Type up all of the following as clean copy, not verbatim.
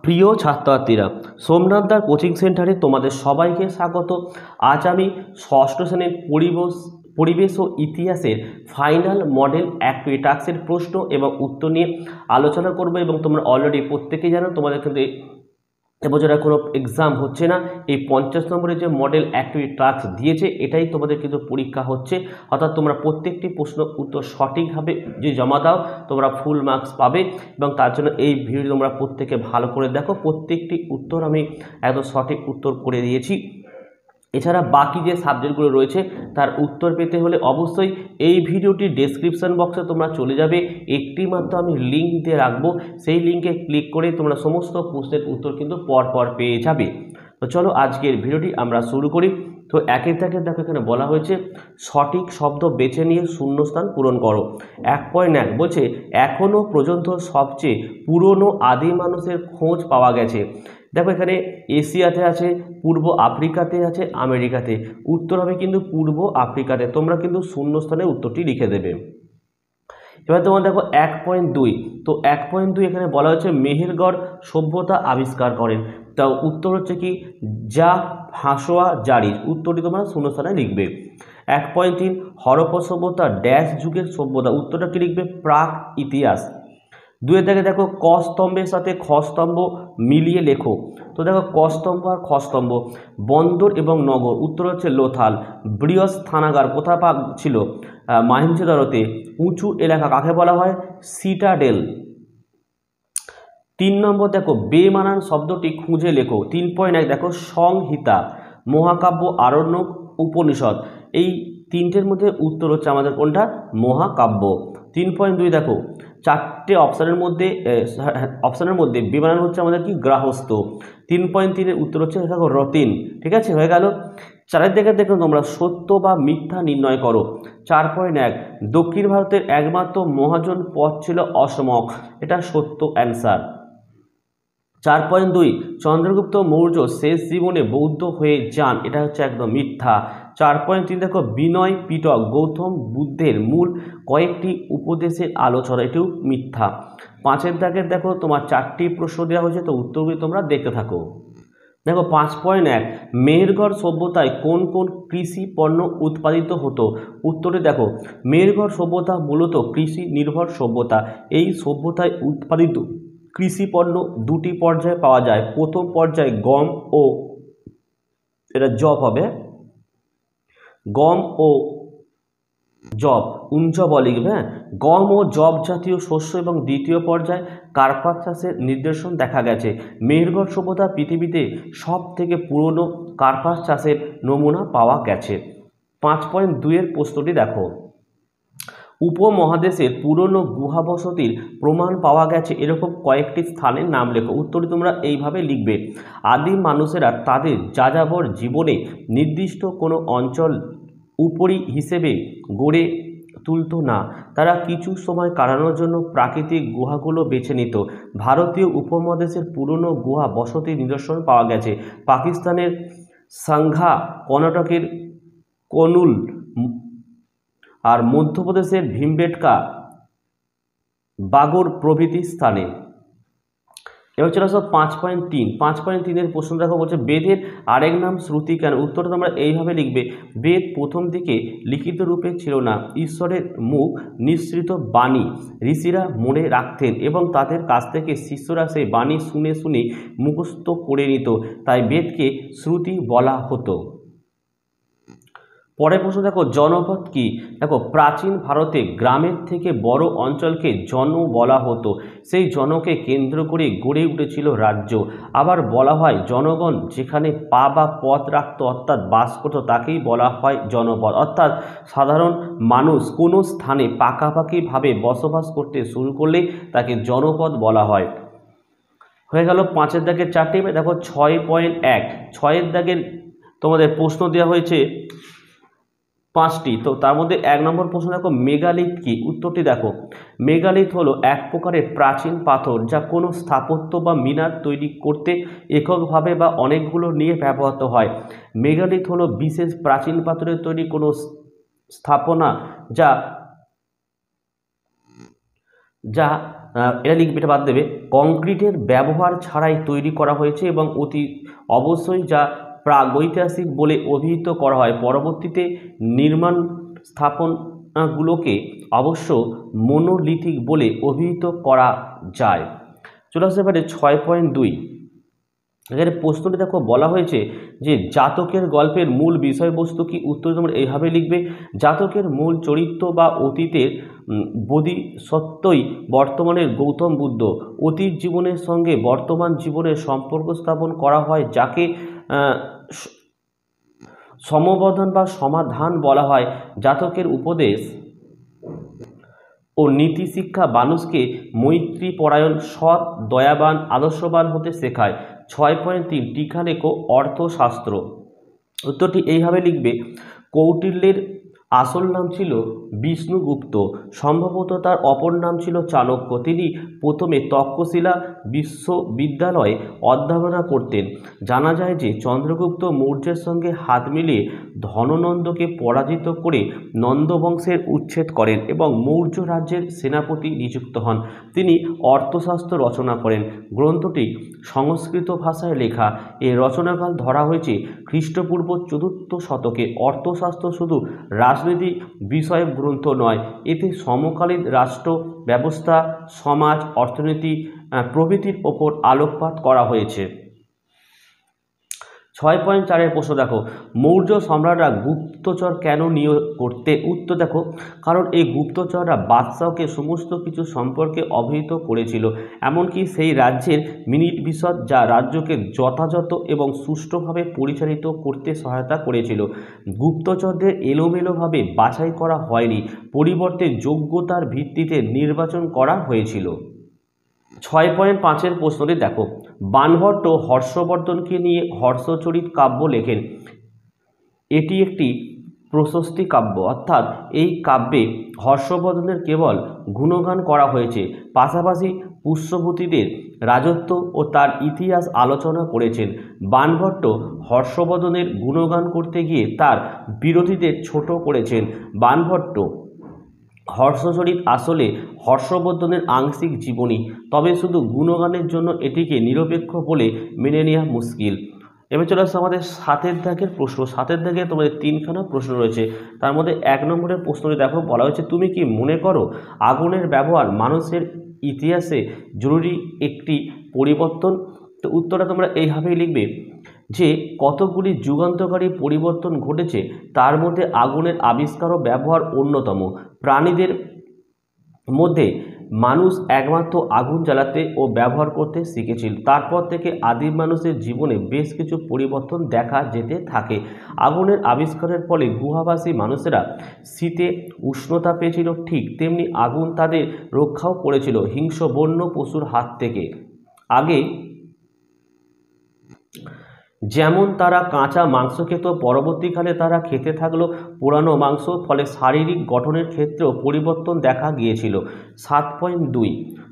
প্রিয় ছাত্রছাত্রীরা, সোমনাথদার কোচিং সেন্টারে তোমাদের সবাইকে স্বাগত। আজ আমি ষষ্ঠ শ্রেণীর পরিবেশ ও ইতিহাসের ফাইনাল মডেল অ্যাক্টিভিটি টাস্কের প্রশ্ন এবং উত্তর নিয়ে আলোচনা করব। এবং তোমরা অলরেডি প্রত্যেকেই জানো তোমাদের কিন্তু এবছর আর কোনো এক্সাম হচ্ছে না। এই 50 নম্বরের যে মডেল অ্যাক্টিভিটি টাস্ক দিয়েছে এটাই তোমাদের কিন্তু পরীক্ষা হচ্ছে, অর্থাৎ তোমরা প্রত্যেকটি প্রশ্ন উত্তর সঠিকভাবে যে জমা দাও তোমরা ফুল মার্কস পাবে। এবং তার জন্য এই ভিডিও তোমরা প্রত্যেকে ভালো করে দেখো, প্রত্যেকটি উত্তর আমি একদম সঠিক উত্তর করে দিয়েছি। এছাড়া বাকি যে সাবজেক্টগুলো রয়েছে তার উত্তর পেতে হলে অবশ্যই এই ভিডিওটির ডেসক্রিপশন বক্সে তোমরা চলে যাবে, একটি মাত্র আমি লিঙ্ক দিয়ে রাখবো, সেই লিঙ্কে ক্লিক করে তোমরা সমস্ত প্রশ্নের উত্তর কিন্তু পরপর পেয়ে যাবে। তো চলো আজকের ভিডিওটি আমরা শুরু করি। তো একের দাগে দেখো এখানে বলা হয়েছে সঠিক শব্দ বেছে নিয়ে শূন্যস্থান পূরণ করো। 1.1 বলছে এখনও পর্যন্ত সবচেয়ে পুরনো আদি মানুষের খোঁজ পাওয়া গেছে। দেখো এখানে এশিয়াতে আছে, পূর্ব আফ্রিকাতে আছে, আমেরিকাতে। উত্তর হবে কিন্তু পূর্ব আফ্রিকাতে। তোমরা কিন্তু শূন্যস্থানে উত্তরটি লিখে দেবে। এবার তোমার দেখো 1.2, তো 1.2 এখানে বলা হচ্ছে মেহেরগড় সভ্যতা আবিষ্কার করেন। তাও উত্তর হচ্ছে কি যা ভাসোয়া জারি। উত্তরটি তোমরা শূন্যস্থানে লিখবে। 1.3 হরপ্পা সভ্যতা ড্যাশ যুগের সভ্যতা। উত্তরটা কি লিখবে প্রাক ইতিহাস। 2 থেকে দেখো ক স্তম্ভের সাথে খ স্তম্ভ মিলিয়ে লেখো। তো দেখো ক স্তম্ভ আর খ স্তম্ভ বন্দর এবং নগর। উত্তর হচ্ছে লোথাল। বৃহৎ স্থানাগার কোথায় ছিল মহেঞ্জোদারোতে। উঁচু এলাকা কাকে বলা হয় সিটাডেল। 3 নম্বর দেখো বেমানান শব্দটি খুঁজে লেখো। 3.1 দেখো সংহিতা, মহাকাব্য, আরণ্যক, উপনিষদ। এই তিনটের মধ্যে উত্তর হচ্ছে আমাদের কোনটা মহাকাব্য। 3.2 দেখো চারটে অপশানের মধ্যে বেমানান হচ্ছে আমাদের কি গ্রাহস্থ। 3.3 এর উত্তর হচ্ছে দেখো রতিন। ঠিক আছে, হয়ে গেল। 4 দিকে দেখো তোমরা সত্য বা মিথ্যা নির্ণয় করো। 4.1 দক্ষিণ ভারতের একমাত্র মহাজন পথ ছিল অসমক। এটা সত্য অ্যান্সার। 4.2 চন্দ্রগুপ্ত মৌর্য শেষ জীবনে বৌদ্ধ হয়ে যান। এটা হচ্ছে একদম মিথ্যা। 4.3 দেখো বিনয় পিটক গৌতম বুদ্ধের মূল কয়েকটি উপদেশের আলোচনা। এটিও মিথ্যা। 5 দাগের দেখো তোমার 4টি প্রশ্ন দেওয়া হয়েছে, তো উত্তরগুলি তোমরা দেখতে থাকো। দেখো 5.1 মেহেরগড় সভ্যতায় কোন কোন কৃষি পণ্য উৎপাদিত হতো। উত্তরে দেখো মেহেরগড় সভ্যতা মূলত কৃষি নির্ভর সভ্যতা। এই সভ্যতায় উৎপাদিত কৃষি পণ্য দুটি পর্যায়ে পাওয়া যায়। প্রথম পর্যায়ে গম ও এটা জব হবে, গম ও জব উঞ্জব লিখবে। হ্যাঁ, গম ও জব জাতীয় শস্য। এবং দ্বিতীয় পর্যায়ে কার্পাস চাষের নিদর্শন দেখা গেছে। মেহেরগড় সভ্যতা পৃথিবীতে সব থেকে পুরনো কার্পাস চাষের নমুনা পাওয়া গেছে। 5.2 এর প্রশ্নটি দেখো উপমহাদেশের পুরনো গুহা বসতির প্রমাণ পাওয়া গেছে এরকম কয়েকটি স্থানের নাম লেখো। উত্তরটি তোমরা এইভাবে লিখবে আদিম মানুষেরা তাদের যাযাবর জীবনে নির্দিষ্ট কোনো অঞ্চল উপরি হিসেবে গড়ে তুলত না, তারা কিছু সময় কাটানোর জন্য প্রাকৃতিক গুহাগুলো বেছে নিত। ভারতীয় উপমহাদেশের পুরনো গুহা বসতির নিদর্শন পাওয়া গেছে পাকিস্তানের সাংঘা, কর্ণাটকের কনুল আর মধ্যপ্রদেশের ভীমবেটকা, বাগড় প্রভৃতি স্থানে। এবার চলে আসো 5.3। 5.3 এর প্রশ্ন দেখো বলছে বেদের আরেক নাম শ্রুতি কেন। উত্তরটা তোমরা এইভাবে লিখবে বেদ প্রথম দিকে লিখিত রূপে ছিল না, ঈশ্বরের মুখ নিঃসৃত বাণী ঋষিরা মনে রাখতেন এবং তাদের কাছ থেকে শিষ্যরা সেই বাণী শুনে শুনে মুখস্থ করে নিত, তাই বেদকে শ্রুতি বলা হতো। পরের প্রশ্ন দেখো জনপদ কি। দেখো প্রাচীন ভারতে গ্রামের থেকে বড় অঞ্চলকে জন বলা হতো, সেই জনকে কেন্দ্র করে গড়ে উঠেছিল রাজ্য। আবার বলা হয় জনগণ যেখানে পা বা পথ রাখত অর্থাৎ বাস করত তাকেই বলা হয় জনপদ। অর্থাৎ সাধারণ মানুষ কোনো স্থানে পাকাপাকিভাবে বসবাস করতে শুরু করলে তাকে জনপদ বলা হয়। হয়ে গেল 5 দাগের 4টি। দেখো 6.1 6 দাগের তোমাদের প্রশ্ন দেওয়া হয়েছে 5টি। তো তার মধ্যে 1 নম্বর প্রশ্ন দেখো মেগালিথ কি। উত্তরটি দেখো মেগালিথ হলো এক প্রকারের প্রাচীন পাথর যা কোনো স্থাপত্য বা মিনার তৈরি করতে এককভাবে বা অনেকগুলো নিয়ে ব্যবহৃত হয়। মেগালিথ হলো বিশেষ প্রাচীন পাথরের তৈরি কোনো স্থাপনা যা এটা লিখবে, এটা বাদ দেবে। কংক্রিটের ব্যবহার ছাড়াই তৈরি করা হয়েছে এবং অতি অবশ্যই যা প্রাগৈতিহাসিক বলে অভিহিত করা হয়। পরবর্তীতে নির্মাণ স্থাপনাগুলোকে অবশ্য মোনোলিথিক বলে অভিহিত করা যায়। চলে আসতে পারে 6.2। এখানে প্রশ্নটি দেখো বলা হয়েছে যে জাতকের গল্পের মূল বিষয়বস্তু কি? উত্তর তোমরা এইভাবে লিখবে, জাতকের মূল চরিত্র বা অতীতের বোধিসত্ত্বই বর্তমানের গৌতম বুদ্ধ। অতীত জীবনের সঙ্গে বর্তমান জীবনের সম্পর্ক স্থাপন করা হয়, যাকে সমবোধন বা সমাধান বলা হয়। জাতকের উপদেশ ও নীতি শিক্ষা মানুষকে মৈত্রীপরায়ণ, সৎ, দয়াবান, আদর্শবান হতে শেখায়। 6.3 টিকা লেখো অর্থশাস্ত্র। উত্তরটি এইভাবে লিখবে, কৌটিল্যের আসল নাম ছিল বিষ্ণুগুপ্ত, সম্ভবত তার অপর নাম ছিল চাণক্য। তিনি প্রথমে তক্ষশিলা বিশ্ববিদ্যালয়ে অধ্যাপনা করতেন। জানা যায় যে চন্দ্রগুপ্ত মৌর্যের সঙ্গে হাত মিলিয়ে ধননন্দকে পরাজিত করে নন্দবংশের উচ্ছেদ করেন এবং মৌর্য রাজ্যের সেনাপতি নিযুক্ত হন। তিনি অর্থশাস্ত্র রচনা করেন। গ্রন্থটি সংস্কৃত ভাষায় লেখা। এর রচনাকাল ধরা হয়েছে খ্রিস্টপূর্ব 4th শতকে। অর্থশাস্ত্র শুধু রাজনীতি বিষয়ক গ্রন্থ নয়, এতে সমকালীন রাষ্ট্র ব্যবস্থা, সমাজ, অর্থনীতি প্রভৃতির ওপর আলোকপাত করা হয়েছে। 6.4 প্রশ্ন দেখো, মৌর্য সম্রাটরা গুপ্তচর কেন নিয়োগ করতে? উত্তর দেখো, কারণ এই গুপ্তচররা বাদশাহকে সমস্ত কিছু সম্পর্কে অবহিত করেছিল, এমনকি সেই রাজ্যের মিনিট বিশদ, যা রাজ্যকে যথাযথ এবং সুষ্ঠুভাবে পরিচালিত করতে সহায়তা করেছিল। গুপ্তচরদের এলোমেলোভাবে বাছাই করা হয়নি, পরিবর্তে যোগ্যতার ভিত্তিতে নির্বাচন করা হয়েছিল। 6.5 প্রশ্নটি দেখো, বাণভট্ট হর্ষবর্ধনকে নিয়ে হর্ষচরিত কাব্য লেখেন। এটি একটি প্রশস্তি কাব্য, অর্থাৎ এই কাব্যে হর্ষবর্ধনের কেবল গুণগান করা হয়েছে, পাশাপাশি পুষ্যভূতিদের রাজত্ব ও তার ইতিহাস আলোচনা করেছেন। বাণভট্ট হর্ষবর্ধনের গুণগান করতে গিয়ে তার বিরোধীদের ছোট করেছেন। বাণভট্ট হর্ষচরিত আসলে হর্ষবর্ধনের আংশিক জীবনী, তবে শুধু গুণগানের জন্য এটিকে নিরপেক্ষ বলে মেনে নেওয়া মুশকিল। এবার চলে আসছে আমাদের 7 দাগের প্রশ্ন। 7 দাগে তোমাদের 3খানা প্রশ্ন রয়েছে। তার মধ্যে 1 নম্বরের প্রশ্নটি দেখো, বলা হয়েছে, তুমি কি মনে করো আগুনের ব্যবহার মানুষের ইতিহাসে জরুরি একটি পরিবর্তন? তো উত্তরটা তোমরা এইভাবেই লিখবে যে কতগুলি যুগান্তকারী পরিবর্তন ঘটেছে, তার মধ্যে আগুনের আবিষ্কার ও ব্যবহার অন্যতম। প্রাণীদের মধ্যে মানুষ একমাত্র আগুন জ্বালাতে ও ব্যবহার করতে শিখেছিল। তারপর থেকে আদিম মানুষের জীবনে বেশ কিছু পরিবর্তন দেখা যেতে থাকে। আগুনের আবিষ্কারের ফলে গুহাবাসী মানুষেরা শীতে উষ্ণতা পেয়েছিল, ঠিক তেমনি আগুন তাদের রক্ষাও করেছিল হিংস্র বন্য পশুর হাত থেকে। আগে যেমন তারা কাঁচা মাংস খেত, পরবর্তীকালে তারা খেতে থাকলো পোড়ানো মাংস, ফলে শারীরিক গঠনের ক্ষেত্রেও পরিবর্তন দেখা গিয়েছিল। 7.2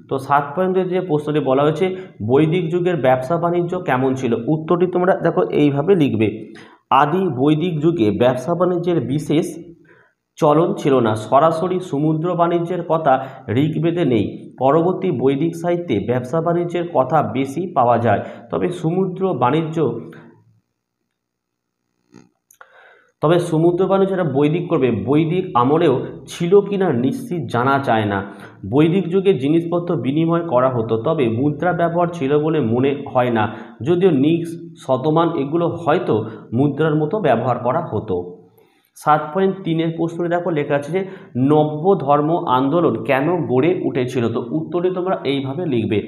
তো 7.2 যে প্রশ্নটি বলা হয়েছে, বৈদিক যুগের ব্যবসা বাণিজ্য কেমন ছিল? উত্তরটি তোমরা দেখো এইভাবে লিখবে, আদি বৈদিক যুগে ব্যবসা বাণিজ্যের বিশেষ চলন ছিল না। সরাসরি সমুদ্র বাণিজ্যের কথা ঋগ্বেদে নেই। পরবর্তী বৈদিক সাহিত্যে ব্যবসা বাণিজ্যের কথা বেশি পাওয়া যায়, তবে সমুদ্র বাণিজ্য যারা বৈদিক করবে, বৈদিক আমলেও ছিল কিনা নিশ্চিত জানা যায় না। বৈদিক যুগে জিনিসপত্র বিনিময় করা হতো, তবে মুদ্রা ব্যবহার ছিল বলে মনে হয় না, যদিও নিক্স, শতমান এগুলো হয়তো মুদ্রার মতো ব্যবহার করা হতো। 7.3 প্রশ্নটি দেখো, লেখা আছে যে নব্য ধর্ম আন্দোলন কেন গড়ে উঠেছিল? তো উত্তরে তোমরা এইভাবে লিখবে,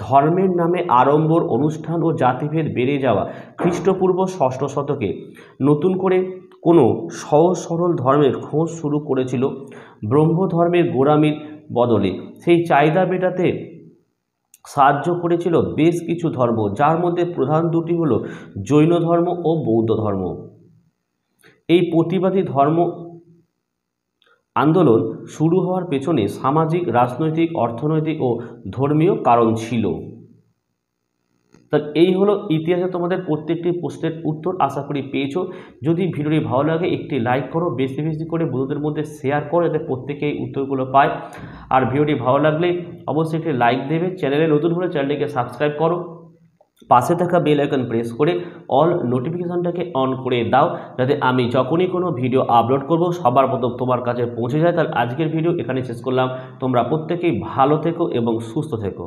ধর্মের নামে আড়ম্বর, অনুষ্ঠান ও জাতিভেদ বেড়ে যাওয়া। খ্রিস্টপূর্ব 6ষ্ঠ শতকে নতুন করে কোনো সহজ সরল ধর্মের খোঁজ শুরু করেছিল ব্রহ্ম ধর্মের গোড়ামির বদলে। সেই চাহিদা মেটাতে সাহায্য করেছিল বেশ কিছু ধর্ম, যার মধ্যে প্রধান দুটি হলো জৈন ধর্ম ও বৌদ্ধ ধর্ম। এই প্রতিবাদী ধর্ম আন্দোলন শুরু হওয়ার পেছনে সামাজিক, রাজনৈতিক, অর্থনৈতিক ও ধর্মীয় কারণ ছিল। তা এই হলো ইতিহাসে তোমাদের প্রত্যেকটি প্রশ্নের উত্তর, আশা করি পেয়েছো। যদি ভিডিওটি ভালো লাগে একটি লাইক করো, বেশি বেশি করে বন্ধুদের মধ্যে শেয়ার করো যাতে প্রত্যেকে এই উত্তরগুলো পায়। আর ভিডিওটি ভালো লাগলে অবশ্যই একটি লাইক দেবে। চ্যানেলে নতুন হলে চ্যানেলটিকে সাবস্ক্রাইব করো, পাশে থাকা বেল আইকন প্রেস করে অল নোটিফিকেশনটাকে অন করে দাও যাতে আমি যখনই কোনো ভিডিও আপলোড করব সবার প্রথম তোমার কাছে পৌঁছে যায়। তাহলে আজকের ভিডিও এখানে শেষ করলাম। তোমরা প্রত্যেকেই ভালো থেকো এবং সুস্থ থেকো।